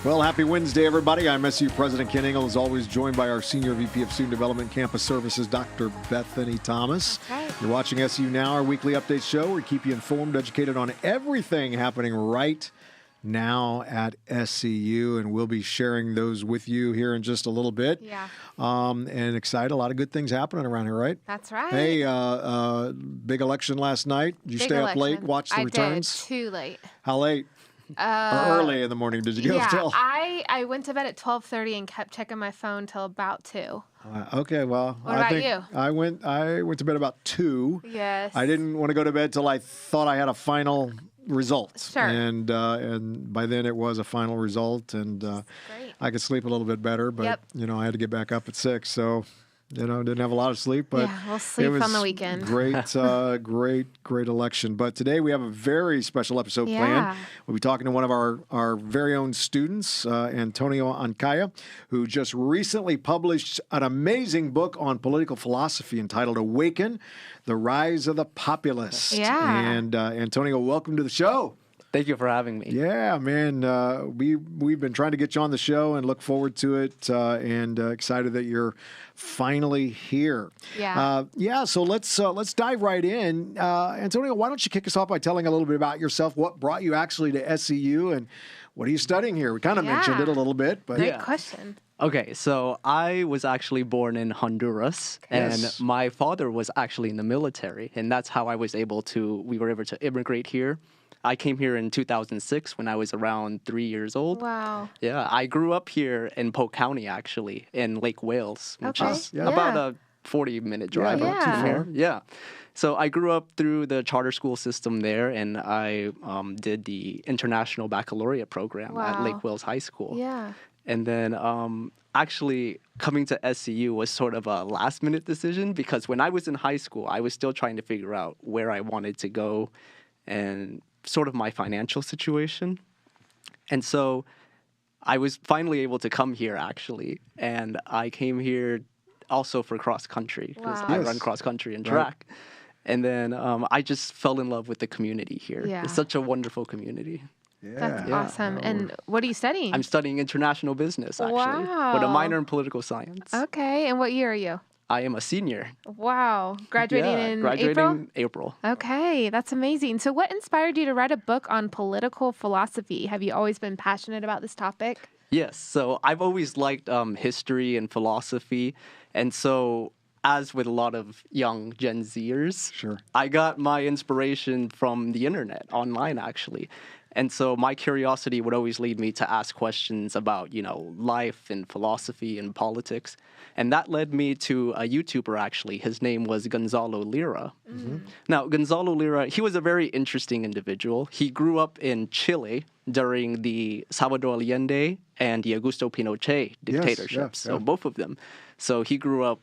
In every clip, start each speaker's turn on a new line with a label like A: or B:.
A: Well, happy Wednesday, everybody. I'm SU President Ken Engel, as always, joined by our Senior VP of Student Development Campus Services, Dr. Bethany Thomas.
B: Right.
A: You're watching SU Now, our weekly update show where we keep you informed, educated on everything happening right now at SCU, and we'll be sharing those with you here in just a little bit.
B: Yeah.
A: And excited. A lot of good things happening around here, right?
B: That's right.
A: Hey, big election last night. Did you
B: Big
A: stay
B: election.
A: up late, watch the returns?
B: I did. Too late.
A: How late? Or early in the morning? Did you go till?
B: I went to bed at 12:30 and kept checking my phone till about 2.
A: Okay, well,
B: What about
A: think
B: you?
A: I went to bed about 2.
B: Yes.
A: I didn't want to go to bed till I thought I had a final result.
B: Sure.
A: And by then it was a final result, and
B: Great.
A: I could sleep a little bit better. But
B: Yep.
A: I had to get back up at 6, so didn't have a lot of sleep. But
B: Yeah, we'll sleep
A: it was
B: on the weekend.
A: great election. But today we have a very special episode
B: Yeah.
A: planned. We'll be talking to one of our very own students, Antonio Ancaya, who just recently published an amazing book on political philosophy entitled Awaken, The Rise of the Populist.
B: Yeah.
A: And Antonio, welcome to the show.
C: Thank you for having me.
A: Yeah, man. We've been trying to get you on the show and look forward to it, and excited that you're finally here.
B: Yeah.
A: So let's dive right in. Antonio, why don't you kick us off by telling a little bit about yourself? What brought you actually to SCU, and what are you studying here? We kind of mentioned it a little bit, but
B: Great
C: Yeah.
B: question.
C: Okay, so I was actually born in Honduras,
A: Yes.
C: and my father was actually in the military, and that's how we were able to immigrate here. I came here in 2006 when I was around 3 years old.
B: Wow.
C: Yeah, I grew up here in Polk County, actually, in Lake Wales, which
B: Okay.
C: is
A: Yeah.
C: about a 40-minute drive
A: not
C: up
B: too
C: from
B: far.
C: here. Yeah. So I grew up through the charter school system there, and I did the International Baccalaureate program at
B: Wow.
C: Lake Wales High School.
B: Yeah.
C: And then actually coming to SCU was sort of a last-minute decision because when I was in high school, I was still trying to figure out where I wanted to go and sort of my financial situation. And so I was finally able to come here, actually. And I came here also for cross-country because
B: Wow.
C: I
A: Yes.
C: run cross-country and
A: Right.
C: track. And then I just fell in love with the community here.
B: Yeah.
C: It's such a wonderful community.
B: That's
A: Yeah.
B: awesome. And what are you studying?
C: I'm studying international business, actually, with a
B: Wow.
C: minor in political science.
B: Okay. And what year are you?
C: I am a senior.
B: Wow. Graduating in
C: graduating
B: April?
C: in April.
B: Okay, that's amazing. So what inspired you to write a book on political philosophy? Have you always been passionate about this topic?
C: Yes, so I've always liked history and philosophy, and so as with a lot of young Gen Zers,
A: Sure.
C: I got my inspiration from the internet, online actually. And so my curiosity would always lead me to ask questions about, life and philosophy and politics. And that led me to a YouTuber, actually. His name was Gonzalo Lira. Now, Gonzalo Lira, he was a very interesting individual. He grew up in Chile during the Salvador Allende and the Augusto Pinochet dictatorships. So both of them. So he grew up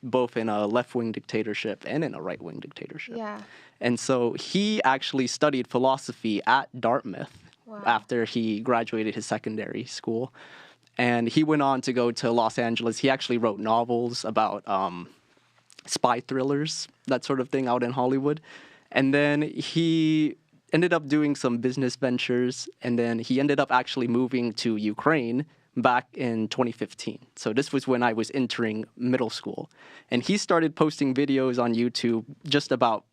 C: both in a left-wing dictatorship and in a right-wing dictatorship.
B: Yeah.
C: And so he actually studied philosophy at Dartmouth
B: Wow.
C: after he graduated his secondary school. And he went on to go to Los Angeles. He actually wrote novels about spy thrillers, that sort of thing, out in Hollywood. And then he ended up doing some business ventures. And then he ended up actually moving to Ukraine back in 2015. So this was when I was entering middle school. And he started posting videos on YouTube just about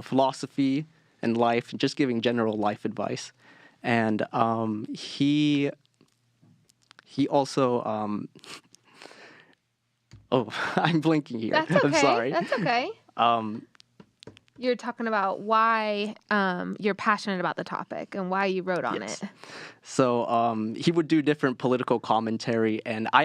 C: philosophy and life, just giving general life advice. And he also, I'm blinking here.
B: That's okay.
C: I'm sorry.
B: That's okay. You're talking about why you're passionate about the topic and why you wrote on
C: Yes.
B: it.
C: So he would do different political commentary, and I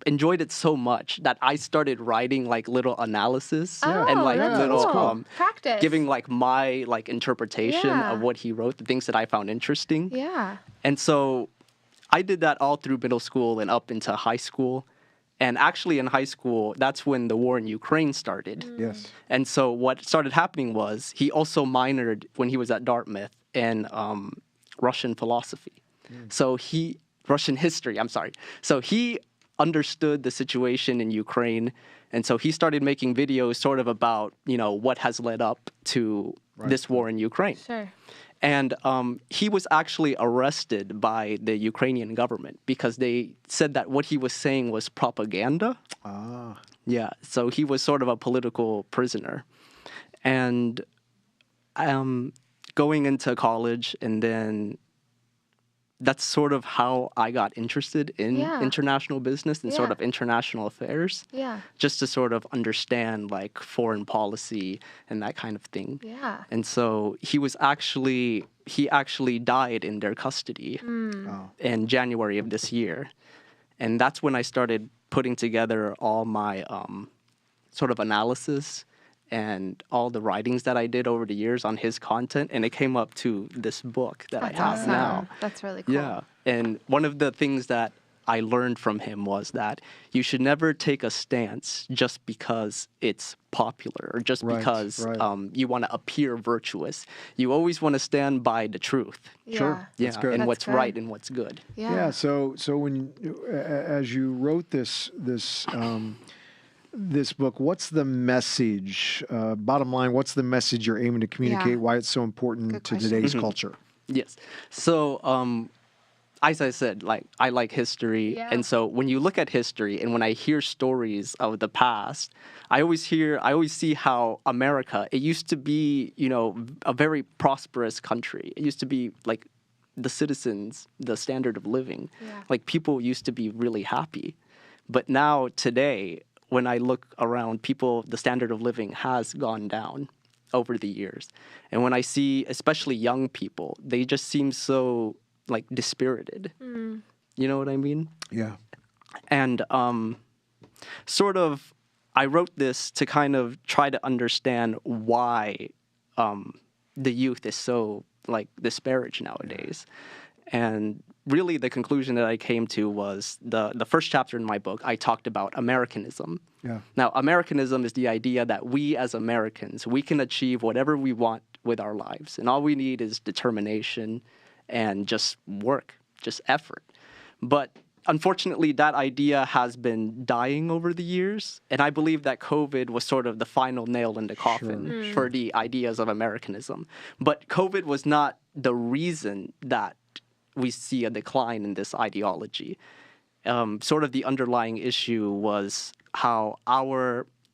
C: enjoyed it so much that I started writing like little analysis and like
B: that's
C: little
B: cool. Practice.
C: giving like my like interpretation
B: Yeah.
C: of what he wrote, the things that I found interesting.
B: Yeah.
C: And so I did that all through middle school and up into high school. And actually in high school, that's when the war in Ukraine started.
A: Yes.
C: And so what started happening was he also minored when he was at Dartmouth in Russian philosophy. Russian history, I'm sorry. So he understood the situation in Ukraine. And so he started making videos sort of about, what has led up to this war in Ukraine.
B: Sure.
C: And he was actually arrested by the Ukrainian government because they said that what he was saying was propaganda.
A: Ah.
C: Yeah, so he was sort of a political prisoner. And going into college, and then that's sort of how I got interested in
B: Yeah.
C: international business and sort
B: Yeah.
C: of international affairs.
B: Yeah.
C: Just to sort of understand like foreign policy and that kind of thing.
B: Yeah.
C: And so he actually died in their custody
A: Oh.
C: in January of this year. And that's when I started putting together all my sort of analysis and all the writings that I did over the years on his content, and it came up to this book that
B: That's
C: I have
B: awesome.
C: now.
B: That's really cool.
C: Yeah, and one of the things that I learned from him was that you should never take a stance just because it's popular or just
A: Right,
C: because
A: right.
C: you want to appear virtuous. You always want to stand by the truth.
A: Sure.
C: Yeah,
A: That's good.
C: and
B: That's
C: what's
B: good.
C: right and what's good.
B: Yeah.
A: Yeah. So when as you wrote this this book, what's the message? Bottom line, what's the message you're aiming to communicate?
B: Yeah.
A: Why it's so important
B: Good
A: to
B: question.
A: today's culture?
C: Yes. So, as I said, like I like history,
B: Yeah.
C: and so when you look at history, and when I hear stories of the past, I always see how America. It used to be, a very prosperous country. It used to be like the citizens, the standard of living.
B: Yeah.
C: Like people used to be really happy, but now today, when I look around, the standard of living has gone down over the years. And when I see, especially young people, they just seem so like dispirited. You know what I mean?
A: Yeah.
C: And sort of, I wrote this to kind of try to understand why the youth is so like disparaged nowadays. And really, the conclusion that I came to was the first chapter in my book. I talked about Americanism.
A: Yeah.
C: Now, Americanism is the idea that we as Americans, we can achieve whatever we want with our lives. And all we need is determination and just work, just effort. But unfortunately, that idea has been dying over the years. And I believe that COVID was sort of the final nail in the coffin for the ideas of Americanism. But COVID was not the reason that we see a decline in this ideology. Sort of the underlying issue was how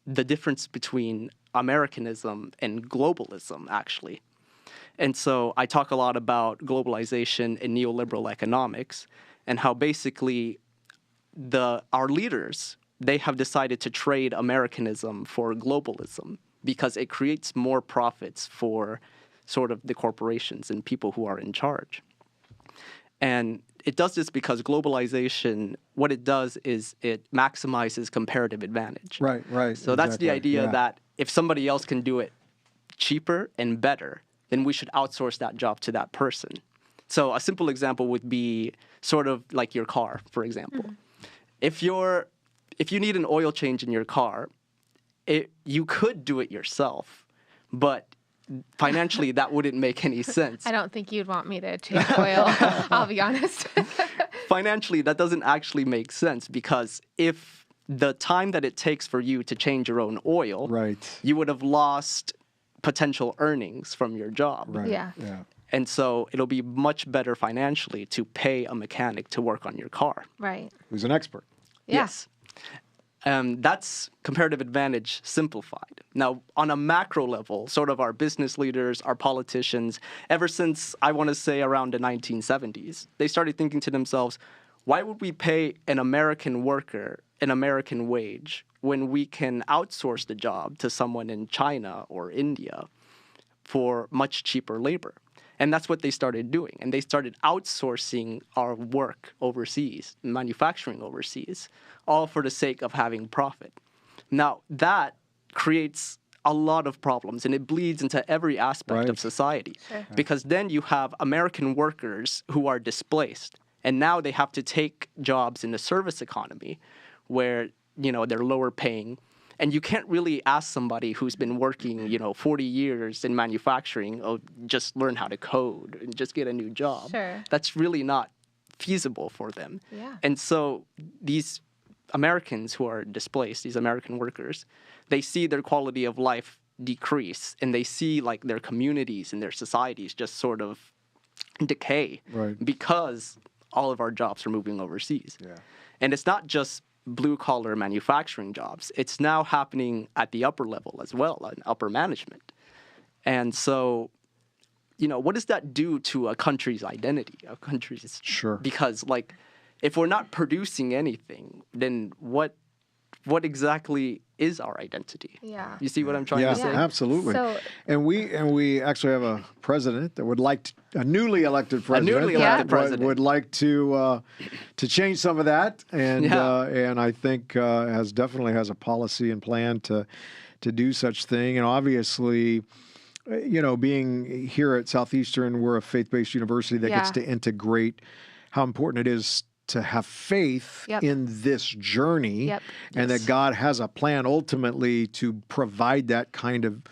C: the difference between Americanism and globalism, actually. And so I talk a lot about globalization and neoliberal economics and how basically our leaders, they have decided to trade Americanism for globalism because it creates more profits for sort of the corporations and people who are in charge. And it does this because globalization, what it does is it maximizes comparative advantage.
A: Right. Right.
C: So that's the
A: Exactly.
C: idea
A: Yeah.
C: that if somebody else can do it cheaper and better, then we should outsource that job to that person. So a simple example would be sort of like your car, for example. If you need an oil change in your car, you could do it yourself, but financially that wouldn't make any sense.
B: I don't think you'd want me to change oil. I'll be honest.
C: Financially, that doesn't actually make sense because if the time that it takes for you to change your own oil,
A: Right.
C: you would have lost potential earnings from your job.
A: Right.
B: Yeah.
A: Yeah.
C: And so it'll be much better financially to pay a mechanic to work on your car.
B: Right.
A: Who's an expert?
B: Yeah.
C: Yes. That's comparative advantage simplified. Now, on a macro level, sort of our business leaders, our politicians, ever since, I want to say, around the 1970s, they started thinking to themselves, why would we pay an American worker an American wage when we can outsource the job to someone in China or India for much cheaper labor? And that's what they started doing. And they started outsourcing our work overseas, manufacturing overseas, all for the sake of having profit. Now, that creates a lot of problems, and it bleeds into every aspect
A: Right.
C: of society.
B: Sure.
C: Because then you have American workers who are displaced, and now they have to take jobs in the service economy where, they're lower paying. And you can't really ask somebody who's been working, 40 years in manufacturing, just learn how to code and just get a new job.
B: Sure.
C: That's really not feasible for them.
B: Yeah.
C: And so these Americans who are displaced, these American workers, they see their quality of life decrease, and they see like their communities and their societies just sort of decay because all of our jobs are moving overseas.
A: Yeah.
C: And it's not just blue collar manufacturing jobs. It's now happening at the upper level as well, in upper management. And so, what does that do to a country's identity, a country's...
A: Sure.
C: Because, like, if we're not producing anything, then what exactly is our identity?
B: Yeah.
C: You see what I'm trying to say?
A: Yeah, absolutely.
B: So-
A: and we actually have a president that would like a newly elected president.
C: newly elected president.
A: would like to change some of that, and and I think definitely has a policy and plan to do such thing. And obviously, being here at Southeastern, we're a faith-based university that gets to integrate how important it is to have faith in this journey, and that God has a plan ultimately to provide that kind of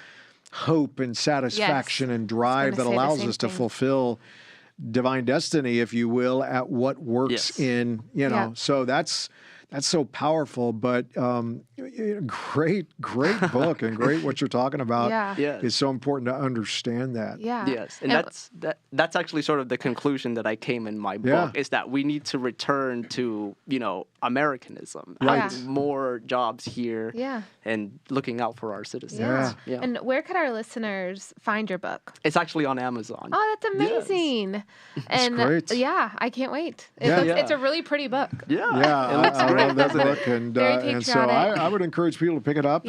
A: hope and satisfaction and drive that allows us to fulfill divine destiny, if you will, at what works in, so that's so powerful, but great book, and great what you're talking about. It's so important to understand that.
C: Yes, and that's actually sort of the conclusion that I came in my book, is that we need to return to, Americanism, having more jobs here, and looking out for our citizens.
B: And where could our listeners find your book?
C: It's actually on Amazon.
B: Oh, that's amazing.
A: Yes.
B: And
A: great.
B: I can't wait. It's a really pretty book.
C: It looks
A: I
C: great,
A: love that
C: doesn't
A: book,
C: it?
A: and so I would encourage people to pick it up.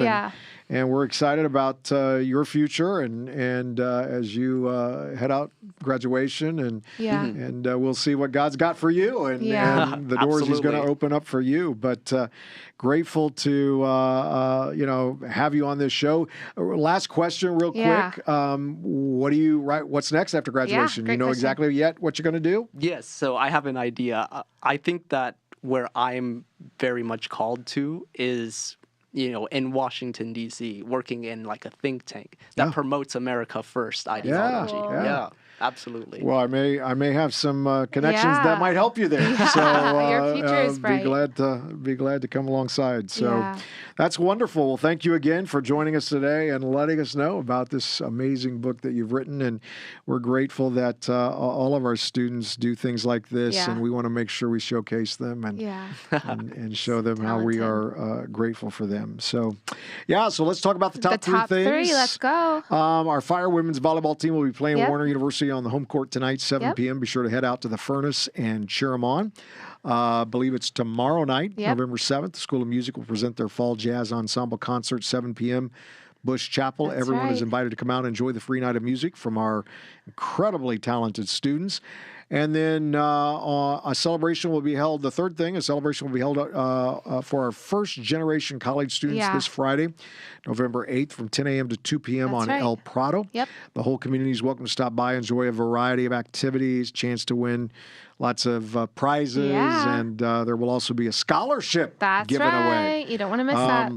A: And we're excited about your future, and as you head out graduation, and we'll see what God's got for you, and the doors He's going to open up for you. But grateful to have you on this show. Last question, real quick. What do you write? What's next after graduation? You know exactly yet what you're going to do?
C: Yes. So I have an idea. I think that where I'm very much called to is, in Washington, D.C., working in like a think tank that promotes America First ideology. Yeah, absolutely.
A: Well, I may have some connections that might help you there. So
B: your future is bright.
A: Be glad to come alongside. So that's wonderful. Well, thank you again for joining us today and letting us know about this amazing book that you've written. And we're grateful that all of our students do things like this, and we want to make sure we showcase them and show them how we are grateful for them. So, so let's talk about the top three things.
B: Let's go.
A: Our Fire women's volleyball team will be playing Warner University on the home court tonight, 7 p.m. Be sure to head out to the Furnace and cheer them on. I believe it's tomorrow night, November 7th. The School of Music will present their Fall Jazz Ensemble concert, 7 p.m. Bush Chapel. Everyone is invited to come out and enjoy the free night of music from our incredibly talented students. And then a celebration will be held. The third thing, a celebration will be held for our first generation college students this Friday, November 8th, from 10 a.m. to 2 p.m. on El Prado. The whole community is welcome to stop by, enjoy a variety of activities, chance to win lots of prizes, and there will also be a scholarship given away.
B: You don't want to miss that.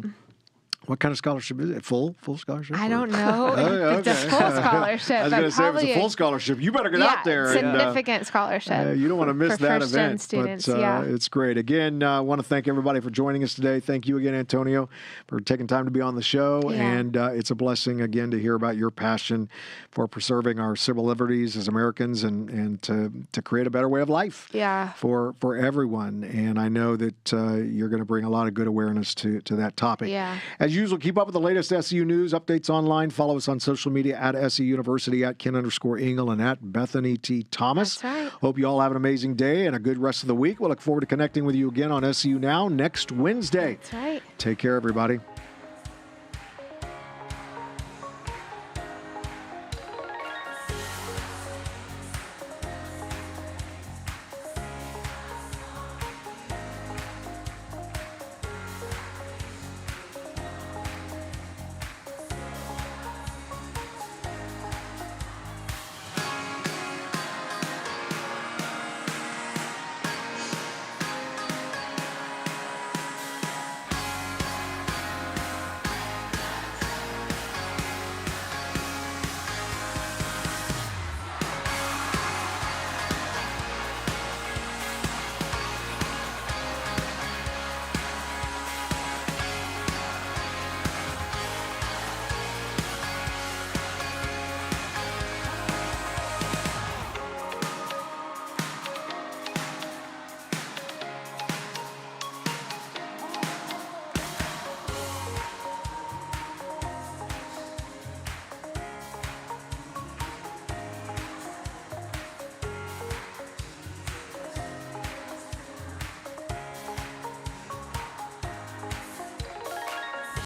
A: What kind of scholarship is it? Full scholarship?
B: I don't know. It's a full scholarship.
A: I was going to say, if it's a full scholarship, you better get out there.
B: Significant scholarship.
A: You don't want to miss that event.
B: Students,
A: but it's great. Again, I want to thank everybody for joining us today. Thank you again, Antonio, for taking time to be on the show. And it's a blessing, again, to hear about your passion for preserving our civil liberties as Americans and to create a better way of life for everyone. And I know that you're going to bring a lot of good awareness to that topic. As usual, keep up with the latest SEU news, updates online. Follow us on social media at SEU University, at Ken_Engel, and at Bethany T. Thomas. Hope you all have an amazing day and a good rest of the week. We'll look forward to connecting with you again on SEU Now next Wednesday. Take care, everybody.